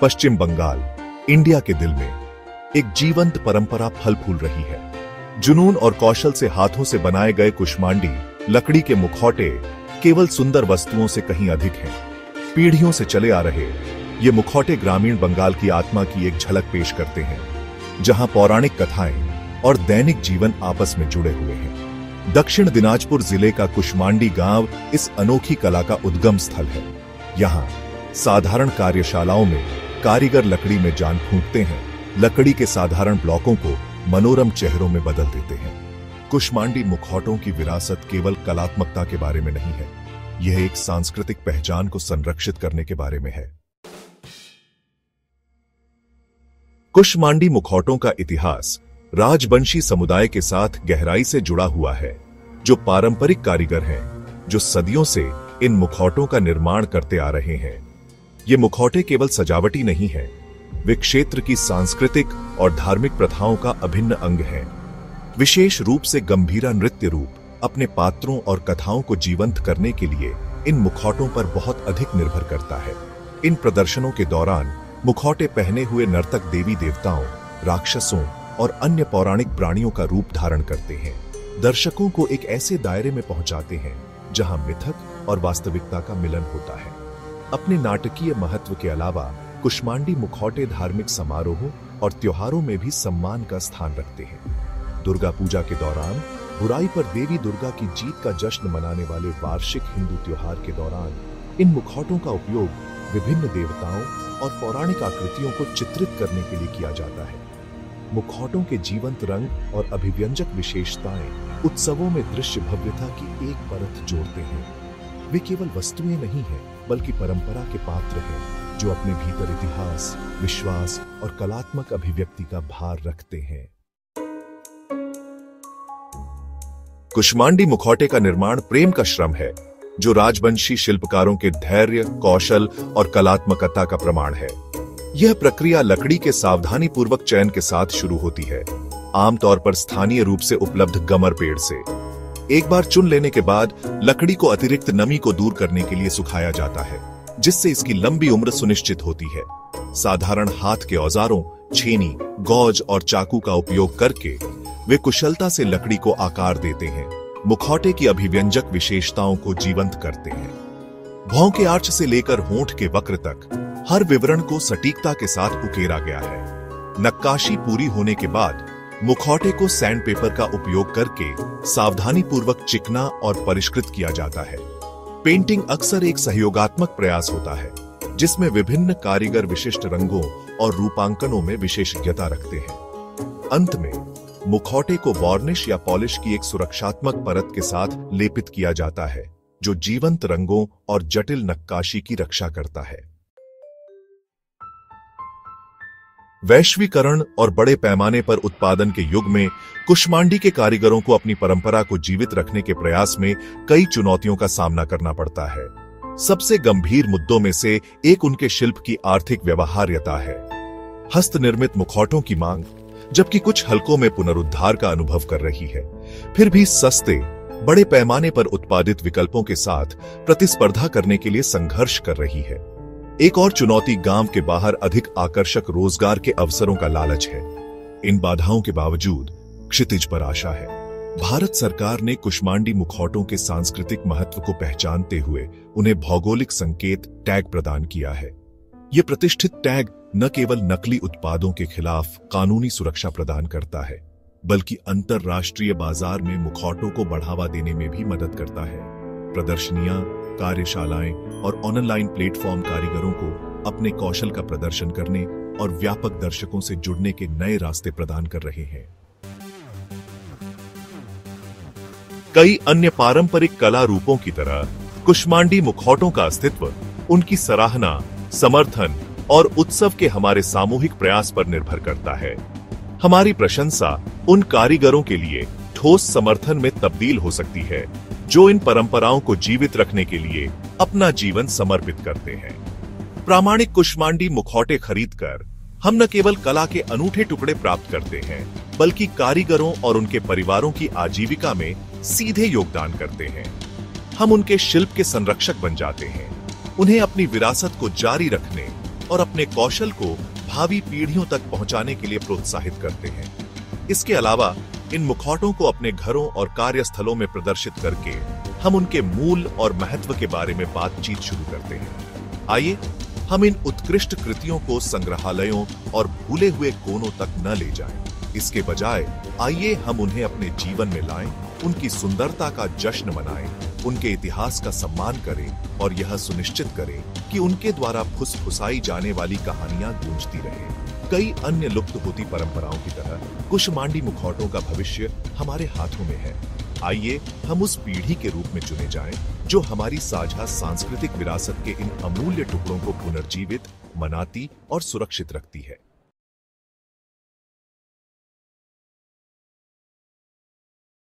पश्चिम Bengal, India के दिल में एक जीवंत परंपरा फल फूल रही है। जुनून और कौशल से हाथों से बनाए गए कुष्मांडी लकड़ी के मुखौटे केवल सुंदर वस्तुओं से कहीं अधिक हैं। पीढ़ियों से चले आ रहे ये मुखौटे ग्रामीण बंगाल की आत्मा की एक झलक पेश करते हैं, जहां पौराणिक कथाएं और दैनिक जीवन आपस में जुड़े हुए हैं। दक्षिण दिनाजपुर जिले का कुष्मांडी गांव इस अनोखी कला का उद्गम स्थल है। यहाँ साधारण कार्यशालाओं में कारीगर लकड़ी में जान फूंकते हैं, लकड़ी के साधारण ब्लॉकों को मनोरम चेहरों में बदल देते हैं। कुष्मांडी मुखौटों की विरासत केवल कलात्मकता के बारे में नहीं है, यह एक सांस्कृतिक पहचान को संरक्षित करने के बारे में है। कुष्मांडी मुखौटों का इतिहास राजवंशी समुदाय के साथ गहराई से जुड़ा हुआ है, जो पारंपरिक कारीगर हैं, जो सदियों से इन मुखौटों का निर्माण करते आ रहे हैं। ये मुखौटे केवल सजावटी नहीं हैं, वे क्षेत्र की सांस्कृतिक और धार्मिक प्रथाओं का अभिन्न अंग हैं। विशेष रूप से गंभीरा नृत्य रूप अपने पात्रों और कथाओं को जीवंत करने के लिए इन मुखौटों पर बहुत अधिक निर्भर करता है। इन प्रदर्शनों के दौरान मुखौटे पहने हुए नर्तक देवी देवताओं, राक्षसों और अन्य पौराणिक प्राणियों का रूप धारण करते हैं, दर्शकों को एक ऐसे दायरे में पहुंचाते हैं जहां मिथक और वास्तविकता का मिलन होता है। अपने नाटकीय महत्व के अलावा कुष्मांडी मुखौटे धार्मिक समारोहों और त्योहारों में भी सम्मान का स्थान रखते हैं। दुर्गा पूजा के दौरान बुराई पर देवी दुर्गा की जीत का जश्न मनाने वाले वार्षिक हिंदू त्योहार के दौरान इन मुखौटों का उपयोग विभिन्न देवताओं और पौराणिक आकृतियों को चित्रित करने के लिए किया जाता है। मुखौटों के जीवंत रंग और अभिव्यंजक विशेषताएं उत्सवों में दृश्य भव्यता की एक परत जोड़ते हैं। वे केवल वस्तुएं नहीं हैं, बल्कि परंपरा के पात्र हैं, जो अपने भीतर इतिहास, विश्वास और कलात्मक अभिव्यक्ति का भार रखते हैं। कुष्मांडी मुखौटे का निर्माण प्रेम का श्रम है, जो राजवंशी शिल्पकारों के धैर्य, कौशल और कलात्मकता का प्रमाण है। यह प्रक्रिया लकड़ी के सावधानी पूर्वक चयन के साथ शुरू होती है, आमतौर पर स्थानीय रूप से उपलब्ध गमर पेड़ से। एक बार चुन लेने के बाद लकड़ी को अतिरिक्त नमी को दूर करने के लिए सुखाया जाता है, जिससे इसकी लंबी उम्र सुनिश्चित होती है। साधारण हाथ के औजारों, छेनी, गौज और चाकू का उपयोग करके वे कुशलता से लकड़ी को आकार देते हैं, मुखौटे की अभिव्यंजक विशेषताओं को जीवंत करते हैं। भौं के आर्च से लेकर होंठ के वक्र तक हर विवरण को सटीकता के साथ उकेरा गया है। नक्काशी पूरी होने के बाद मुखौटे को सैंडपेपर का उपयोग करके सावधानी पूर्वक चिकना और परिष्कृत किया जाता है। पेंटिंग अक्सर एक सहयोगात्मक प्रयास होता है, जिसमें विभिन्न कारीगर विशिष्ट रंगों और रूपांकनों में विशेषज्ञता रखते हैं। अंत में मुखौटे को वार्निश या पॉलिश की एक सुरक्षात्मक परत के साथ लेपित किया जाता है, जो जीवंत रंगों और जटिल नक्काशी की रक्षा करता है। वैश्वीकरण और बड़े पैमाने पर उत्पादन के युग में कुष्मांडी के कारीगरों को अपनी परंपरा को जीवित रखने के प्रयास में कई चुनौतियों का सामना करना पड़ता है। सबसे गंभीर मुद्दों में से एक उनके शिल्प की आर्थिक व्यवहार्यता है। हस्तनिर्मित मुखौटों की मांग, जबकि कुछ हलकों में पुनरुद्धार का अनुभव कर रही है, फिर भी सस्ते, बड़े पैमाने पर उत्पादित विकल्पों के साथ प्रतिस्पर्धा करने के लिए संघर्ष कर रही है। एक और चुनौती गांव के बाहर अधिक आकर्षक रोजगार के अवसरों का लालच है। इन बाधाओं के बावजूद क्षितिज पर आशा है। भारत सरकार ने कुष्मांडी मुखौटों के सांस्कृतिक महत्व को पहचानते हुए उन्हें भौगोलिक संकेत टैग प्रदान किया है। यह प्रतिष्ठित टैग न केवल नकली उत्पादों के खिलाफ कानूनी सुरक्षा प्रदान करता है, बल्कि अंतरराष्ट्रीय बाजार में मुखौटों को बढ़ावा देने में भी मदद करता है। प्रदर्शनियां, कार्यशालाएं और ऑनलाइन प्लेटफॉर्म कारीगरों को अपने कौशल का प्रदर्शन करने और व्यापक दर्शकों से जुड़ने के नए रास्ते प्रदान कर रहे हैं। कई अन्य पारंपरिक कला रूपों की तरह कुष्मांडी मुखौटों का अस्तित्व उनकी सराहना, समर्थन और उत्सव के हमारे सामूहिक प्रयास पर निर्भर करता है। हमारी प्रशंसा उन कारीगरों के लिए ठोस समर्थन में तब्दील हो सकती है, जो इन परंपराओं को जीवित रखने के लिए अपना जीवन समर्पित करते हैं। प्रामाणिक कुष्मांडी मुखौटे खरीदकर हम न केवल कला के अनूठे टुकड़े प्राप्त करते हैं, बल्कि कारीगरों और उनके परिवारों की आजीविका में सीधे योगदान करते हैं। हम उनके शिल्प के संरक्षक बन जाते हैं, उन्हें अपनी विरासत को जारी रखने और अपने कौशल को भावी पीढ़ियों तक पहुंचाने के लिए प्रोत्साहित करते हैं। इसके अलावा इन मुखौटों को अपने घरों और कार्यस्थलों में प्रदर्शित करके हम उनके मूल और महत्व के बारे में बातचीत शुरू करते हैं। आइए हम इन उत्कृष्ट कृतियों को संग्रहालयों और भूले हुए कोनों तक न ले जाएं। इसके बजाय आइए हम उन्हें अपने जीवन में लाएं, उनकी सुंदरता का जश्न मनाएं, उनके इतिहास का सम्मान करें और यह सुनिश्चित करें कि उनके द्वारा फुसफुसाई जाने वाली कहानियां गूंजती रहें। कई अन्य लुप्त होती परंपराओं की तरह कुष्मांडी मुखौटों का भविष्य हमारे हाथों में है। आइए हम उस पीढ़ी के रूप में चुने जाएं जो हमारी साझा सांस्कृतिक विरासत के इन अमूल्य टुकड़ों को पुनर्जीवित, मनाती और सुरक्षित रखती है।